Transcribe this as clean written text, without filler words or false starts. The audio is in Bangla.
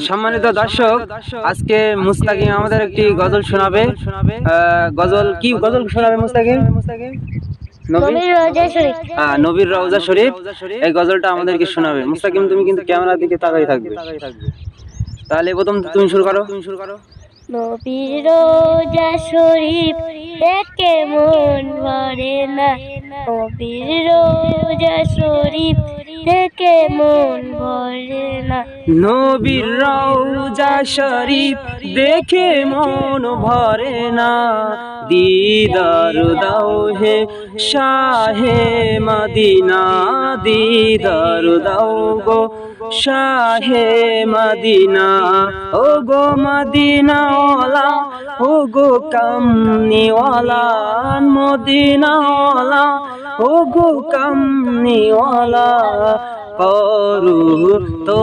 সম্মানিত দর্শক, আজকে মুস্তাকিম আমাদের একটি গজল শোনাবে। কি গজল শোনাবে মুস্তাকিম? নবীর রওজা শরীফ। এই গজলটা আমাদেরকে শোনাবে মুস্তাকিম। তুমি কিন্তু ক্যামেরার দিকে তাকাই থাকবে। তাহলে প্রথম তুমি শুরু করো। নবীর রোজা শরীফ দেখে মন ভরে না, নবীর রোজা শরীফ দেখে মন ভরে না, নবীর রওজা শরীফ দেখে মন ভরে না, দিদার দাও হে শাহে মদিনা, দিদার দাও গো শাহে মদিনা। ও গো মদিনাওয়ালা, ও গো কামনিওয়ালা, মদিনাওয়ালা, ও গো কামনিওয়ালা, করু তো